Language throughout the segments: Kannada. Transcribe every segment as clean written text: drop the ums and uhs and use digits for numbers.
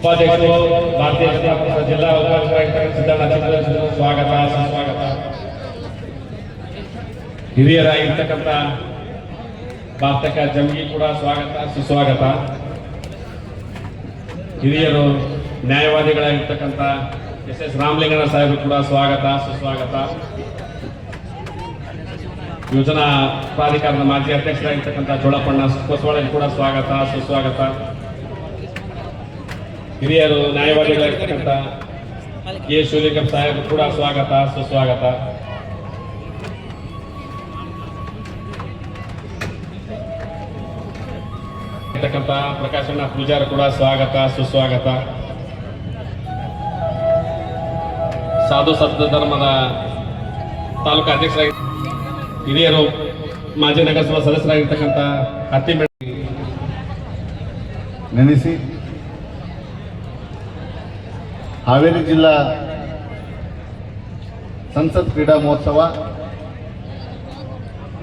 ಉಪಾಧ್ಯಕ್ಷರು ಭಾರತೀಯ ಜನತಾ ಪಕ್ಷದ ಜಿಲ್ಲಾ ಉಪಾಧ್ಯಕ್ಷರಾಗಿರ್ತಕ್ಕಂಥ ಸಿದ್ದಣ್ಣ ಸ್ವಾಗತ ಸುಸ್ವಾಗತ. ಹಿರಿಯರಾಗಿರ್ತಕ್ಕಂಥ ಭಾರತಕ ಜಂಗಿ ಕೂಡ ಸ್ವಾಗತ ಸುಸ್ವಾಗತ. ಹಿರಿಯರು ನ್ಯಾಯವಾದಿಗಳಾಗಿರ್ತಕ್ಕಂಥ ಎಸ್ ರಾಮಲಿಂಗಣ್ಣ ಸಾಹೇಬರು ಕೂಡ ಸ್ವಾಗತ ಸುಸ್ವಾಗತ. ಯೋಜನಾ ಪ್ರಾಧಿಕಾರದ ಮಾಜಿ ಅಧ್ಯಕ್ಷರಾಗಿರ್ತಕ್ಕಂಥ ಜೋಳಪ್ಪಣ್ಣ ಕೊಸವಾಳ ಕೂಡ ಸ್ವಾಗತ ಸುಸ್ವಾಗತ. ಹಿರಿಯರು ನ್ಯಾಯವಾದಿಗಳಾಗಿರ್ತಕ್ಕಂಥ ಕೆ ಶಿವಲಿಂಗಂ ಸಾಹೇಬರು ಕೂಡ ಸ್ವಾಗತ ಸುಸ್ವಾಗತ. ಪ್ರಕಾಶಣ್ಣ ಪೂಜಾರಿ ಕೂಡ ಸ್ವಾಗತ ಸುಸ್ವಾಗತ. ಸಾಧು ಸಂತ ಧರ್ಮದ ತಾಲೂಕು ಅಧ್ಯಕ್ಷರಾಗಿ ಹಿರಿಯರು ಮಾಜಿ ನಗರಸಭಾ ಸದಸ್ಯರಾಗಿರ್ತಕ್ಕಂಥ ಹತ್ತಿಮೇಡಿ ನೆನೆಸಿ ಹಾವೇರಿ ಜಿಲ್ಲಾ ಸಂಸತ್ ಕ್ರೀಡಾ ಮಹೋತ್ಸವ.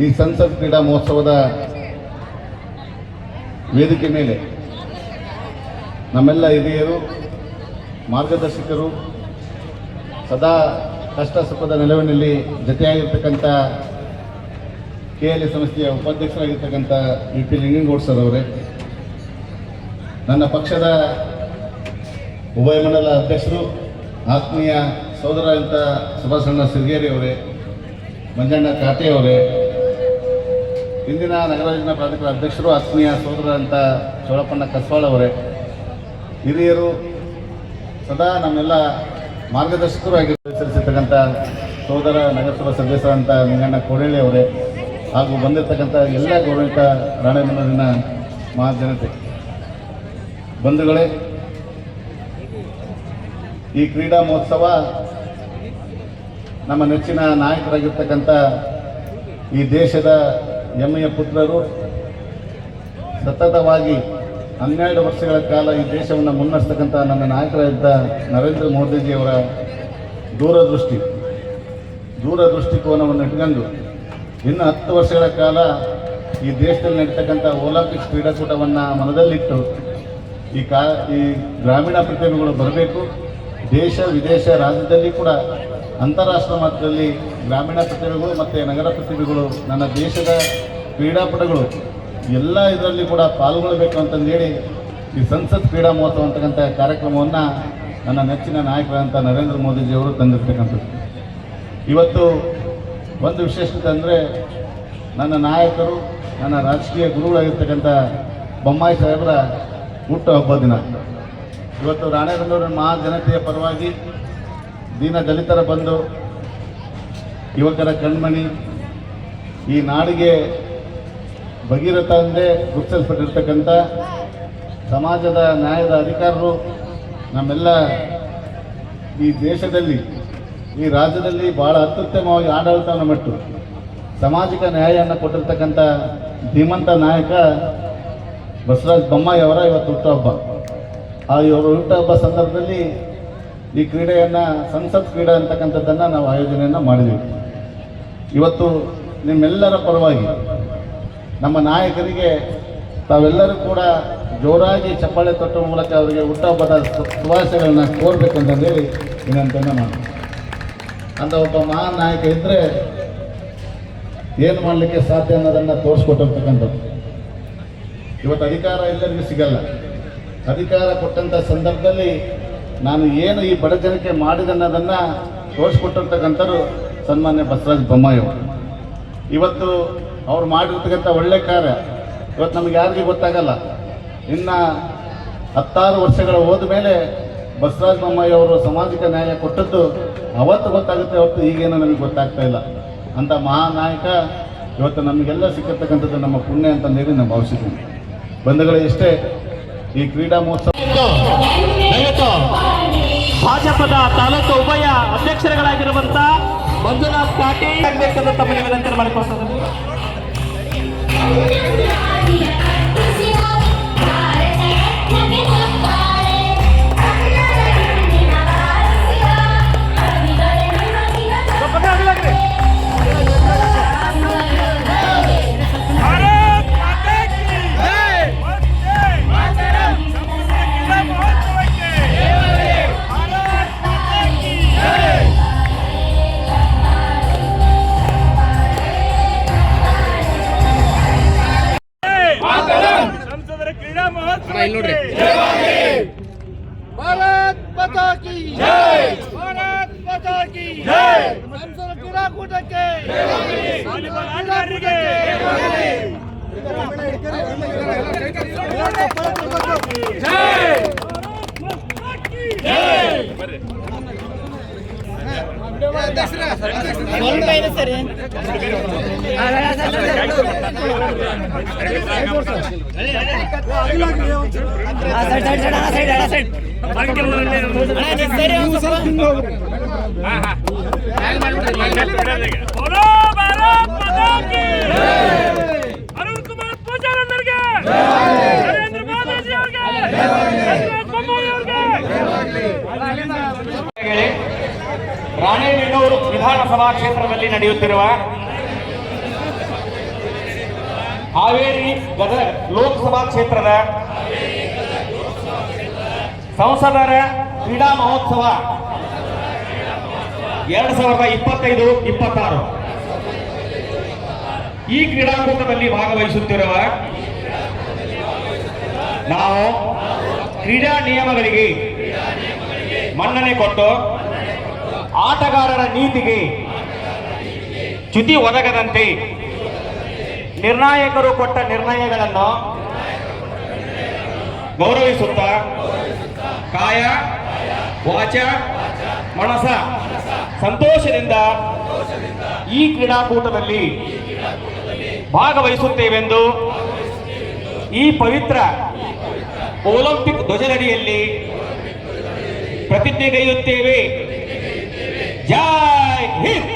ಈ ಸಂಸತ್ ಕ್ರೀಡಾ ಮಹೋತ್ಸವದ ವೇದಿಕೆ ಮೇಲೆ ನಮ್ಮೆಲ್ಲ ಹಿರಿಯರು ಮಾರ್ಗದರ್ಶಕರು ಸದಾ ಕಷ್ಟ ಸುಖದ ನೆಲವಿನಲ್ಲಿ ಜೊತೆಯಾಗಿರ್ತಕ್ಕಂಥ KLE ಸಂಸ್ಥೆಯ ಉಪಾಧ್ಯಕ್ಷರಾಗಿರ್ತಕ್ಕಂಥ VP ಲಿಂಗೇಗೌಡ ಸರ್ ಅವರೇ, ನನ್ನ ಪಕ್ಷದ ಉಭಯ ಮಂಡಲ ಅಧ್ಯಕ್ಷರು ಆತ್ಮೀಯ ಸೋದರಾದಂಥ ಸುಭಾಷಣ್ಣ ಸಿರ್ಗೇರಿ ಅವರೇ, ಮಂಜಣ್ಣ ಕಾಟೆ ಅವರೇ, ಇಂದಿನ ನಗರ ಯೋಜನಾ ಪ್ರಾಧಿಕಾರ ಅಧ್ಯಕ್ಷರು ಆತ್ಮೀಯ ಸೋದರಾದಂಥ ಚೋಳಪ್ಪಣ್ಣ ಕಸ್ವಾಳ ಅವರೇ, ಹಿರಿಯರು ಸದಾ ನಮ್ಮೆಲ್ಲ ಮಾರ್ಗದರ್ಶಕರು ಆಗಿ ಪರಿಸರಿಸಿರ್ತಕ್ಕಂಥ ಸೋದರ ನಗರಸಭಾ ಸದಸ್ಯರಾದಂಥ ನಿಂಗಣ್ಣ ಕೋಡಳ್ಳಿ ಅವರೇ, ಹಾಗೂ ಬಂದಿರತಕ್ಕಂಥ ಎಲ್ಲ ಗೌರವಿತ ರಾಣೆಬೆನ್ನೂರಿನ ಮಹಾಜನತೆ ಬಂಧುಗಳೇ, ಈ ಕ್ರೀಡಾ ಮಹೋತ್ಸವ ನಮ್ಮ ನೆಚ್ಚಿನ ನಾಯಕರಾಗಿರ್ತಕ್ಕಂಥ ಈ ದೇಶದ ಹೆಮ್ಮೆಯ ಪುತ್ರರು ಸತತವಾಗಿ 12 ವರ್ಷಗಳ ಕಾಲ ಈ ದೇಶವನ್ನು ಮುನ್ನಡೆಸ್ತಕ್ಕಂಥ ನನ್ನ ನಾಯಕರಾಗಿದ್ದ ನರೇಂದ್ರ ಮೋದಿಜಿಯವರ ದೂರದೃಷ್ಟಿಕೋನವನ್ನು ಇಟ್ಕೊಂಡು ಇನ್ನು 10 ವರ್ಷಗಳ ಕಾಲ ಈ ದೇಶದಲ್ಲಿ ನಡೀತಕ್ಕಂಥ ಒಲಿಂಪಿಕ್ಸ್ ಕ್ರೀಡಾಕೂಟವನ್ನು ಮನದಲ್ಲಿಟ್ಟು ಈ ಗ್ರಾಮೀಣ ಪ್ರತಿಭೆಗಳು ಬರಬೇಕು. ದೇಶ ವಿದೇಶ ರಾಜ್ಯದಲ್ಲಿ ಕೂಡ ಅಂತಾರಾಷ್ಟ್ರ ಮಟ್ಟದಲ್ಲಿ ಗ್ರಾಮೀಣ ಪ್ರತಿಭೆಗಳು ಮತ್ತು ನಗರ ಪ್ರತಿಭೆಗಳು ನನ್ನ ದೇಶದ ಕ್ರೀಡಾಪಟುಗಳು ಎಲ್ಲ ಇದರಲ್ಲಿ ಕೂಡ ಪಾಲ್ಗೊಳ್ಳಬೇಕು ಅಂತಂದೇಳಿ ಈ ಸಂಸತ್ ಕ್ರೀಡಾ ಮಹೋತ್ಸವ ಅಂತಕ್ಕಂಥ ಕಾರ್ಯಕ್ರಮವನ್ನು ನನ್ನ ನೆಚ್ಚಿನ ನಾಯಕರಾದಂಥ ನರೇಂದ್ರ ಮೋದಿಜಿಯವರು ತಂದಿರ್ತಕ್ಕಂಥದ್ದು. ಇವತ್ತು ಒಂದು ವಿಶೇಷತೆ ಅಂದರೆ ನನ್ನ ನಾಯಕರು, ನನ್ನ ರಾಜಕೀಯ ಗುರುಗಳಾಗಿರ್ತಕ್ಕಂಥ ಬೊಮ್ಮಾಯಿ ಸಾಹೇಬರ ಹುಟ್ಟುಹಬ್ಬ ದಿನ. ಇವತ್ತು ರಾಣೆಬೆನ್ನೂರಿನ ಮಹಾಜನತೆಯ ಪರವಾಗಿ ದೀನ ದಲಿತರ ಬಂಧು, ಯುವಕರ ಕಣ್ಮಣಿ, ಈ ನಾಡಿಗೆ ಭಗೀರಥ ಎಂದೇ ಗುರುತಿಸಲ್ಪಟ್ಟಿರ್ತಕ್ಕಂಥ ಸಮಾಜದ ನ್ಯಾಯದ ಅಧಿಕಾರರು, ನಮ್ಮೆಲ್ಲ ಈ ದೇಶದಲ್ಲಿ ಈ ರಾಜ್ಯದಲ್ಲಿ ಭಾಳ ಅತ್ಯುತ್ತಮವಾಗಿ ಆಡಳಿತವನ್ನು ಮಟ್ಟು ಸಾಮಾಜಿಕ ನ್ಯಾಯವನ್ನು ಕೊಟ್ಟಿರ್ತಕ್ಕಂಥ ಧೀಮಂತ ನಾಯಕ ಬಸವರಾಜ ಬೊಮ್ಮಾಯಿ ಅವರ ಇವತ್ತು ಹುಟ್ಟುಹಬ್ಬ. ಇವರ ಹುಟ್ಟುಹಬ್ಬ ಸಂದರ್ಭದಲ್ಲಿ ಈ ಕ್ರೀಡೆಯನ್ನು ಸಂಸತ್ ಕ್ರೀಡೆ ಅಂತಕ್ಕಂಥದ್ದನ್ನು ನಾವು ಆಯೋಜನೆಯನ್ನು ಮಾಡಿದ್ದೀವಿ. ಇವತ್ತು ನಿಮ್ಮೆಲ್ಲರ ಪರವಾಗಿ ನಮ್ಮ ನಾಯಕರಿಗೆ ತಾವೆಲ್ಲರೂ ಕೂಡ ಜೋರಾಗಿ ಚಪ್ಪಾಳೆ ತಟ್ಟುವ ಮೂಲಕ ಅವರಿಗೆ ಹುಟ್ಟುಹಬ್ಬದ ಶುಭಾಶಯಗಳನ್ನು ಕೋರಬೇಕು ಅಂತಂದೇಳಿ ವಿನಂತಿಯನ್ನು ಮಾಡಿ. ಅಂತ ಒಬ್ಬ ಮಹಾನ್ ನಾಯಕ ಇದ್ದರೆ ಏನು ಮಾಡಲಿಕ್ಕೆ ಸಾಧ್ಯ ಅನ್ನೋದನ್ನು ತೋರಿಸ್ಕೊಟ್ಟಿರ್ತಕ್ಕಂಥದ್ದು. ಇವತ್ತು ಅಧಿಕಾರ ಎಲ್ಲರಿಗೂ ಸಿಗಲ್ಲ. ಅಧಿಕಾರ ಕೊಟ್ಟಂಥ ಸಂದರ್ಭದಲ್ಲಿ ನಾನು ಏನು ಈ ಬಡ ಜನಕ್ಕೆ ಮಾಡಿದೆ ಅನ್ನೋದನ್ನು ತೋರಿಸ್ಕೊಟ್ಟಿರ್ತಕ್ಕಂಥವ್ರು ಸನ್ಮಾನ್ಯ ಬಸವರಾಜ ಬೊಮ್ಮಾಯಿ ಅವರು. ಇವತ್ತು ಅವ್ರು ಮಾಡಿರ್ತಕ್ಕಂಥ ಒಳ್ಳೆ ಕಾರ್ಯ ಇವತ್ತು ನಮಗೆ ಯಾರಿಗೂ ಗೊತ್ತಾಗಲ್ಲ. ಇನ್ನು 16 ವರ್ಷಗಳ ಹೋದ ಮೇಲೆ ಬಸವರಾಜ ಬೊಮ್ಮಾಯಿ ಅವರು ಸಾಮಾಜಿಕ ನ್ಯಾಯ ಕೊಟ್ಟದ್ದು ಅವತ್ತು ಗೊತ್ತಾಗುತ್ತೆ, ಅವತ್ತು ಈಗೇನೋ ನಮಗೆ ಗೊತ್ತಾಗ್ತಾ ಇಲ್ಲ. ಅಂಥ ಮಹಾನಾಯಕ ಇವತ್ತು ನಮಗೆಲ್ಲ ಸಿಕ್ಕಿರ್ತಕ್ಕಂಥದ್ದು ನಮ್ಮ ಪುಣ್ಯ ಅಂತಂದೇಳಿ ನಾವು ಭಾವಿಸಿದ್ದೀವಿ. ಬಂಧುಗಳೇ, ಇಷ್ಟೇ ಈ ಕ್ರೀಡಾ ಮಹೋತ್ಸವ ಭಾಜಪದ ತಾಲೂಕು ಉಭಯ ಅಧ್ಯಕ್ಷರುಗಳಾಗಿರುವಂತ ಮಂಜುನಾಥ್ ಕಾಟಿ ಆಗಬೇಕಂತ ತಮಗೆ ವಿನಂತಿ ಮಾಡಿಕೊಳ್ತಾರೆ. ಭಾರತ್ ಮಾತಾ ಕಿ ಜೈ, ಭಾರತ್ ಮಾತಾ ಕಿ ಜೈ, ಸಂಸದ ಕ್ರೀಡಾಕೂಟಕ್ಕೆ ಕ್ರೀಡಾಕೂಟಕ್ಕೆ ಅರುಣ್ ಕುಮಾರ್ ಪೂಜಾರಿ ಅವರಿಗೆ, ನರೇಂದ್ರ ಮೋದಿ ಅವರಿಗೆ, ಬೊಮ್ಮಾಯಿ ಅವರಿಗೆ. ರಾಣೆಬೆನ್ನೂರು ವಿಧಾನಸಭಾ ಕ್ಷೇತ್ರದಲ್ಲಿ ನಡೆಯುತ್ತಿರುವ ಹಾವೇರಿ ಗದಗ ಲೋಕಸಭಾ ಕ್ಷೇತ್ರದ ಸಂಸದರ ಕ್ರೀಡಾ ಮಹೋತ್ಸವ 2025-26 ಈ ಕ್ರೀಡಾಕೂಟದಲ್ಲಿ ಭಾಗವಹಿಸುತ್ತಿರುವ ನಾವು ಕ್ರೀಡಾ ನಿಯಮಗಳಿಗೆ ಮನ್ನಣೆ ಕೊಟ್ಟು ಆಟಗಾರರ ನೀತಿಗೆ ಚ್ಯುತಿ ಒದಗದಂತೆ ನಿರ್ಣಾಯಕರು ಕೊಟ್ಟ ನಿರ್ಣಯಗಳನ್ನು ಗೌರವಿಸುತ್ತಾ ಕಾಯ ವಾಚ ಮನಸ ಸಂತೋಷದಿಂದ ಈ ಕ್ರೀಡಾಕೂಟದಲ್ಲಿ ಭಾಗವಹಿಸುತ್ತೇವೆಂದು ಈ ಪವಿತ್ರ ಒಲಿಂಪಿಕ್ ಧ್ವಜದಡಿಯಲ್ಲಿ ಪ್ರತಿಜ್ಞೆಗೈಯುತ್ತೇವೆ. ಜೈ ಹಿಂದ್.